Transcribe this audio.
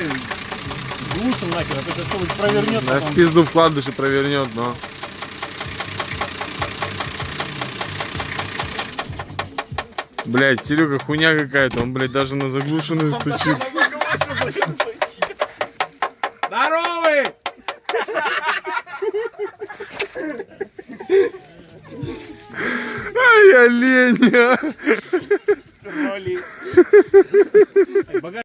давай глушим нахер, а то сейчас кто-нибудь провернет. Да, в пизду вкладыш и провернет, но... Блять, Серега хуйня какая-то, он, блядь, даже на заглушенную стучит. Здоровый! Ай, олень!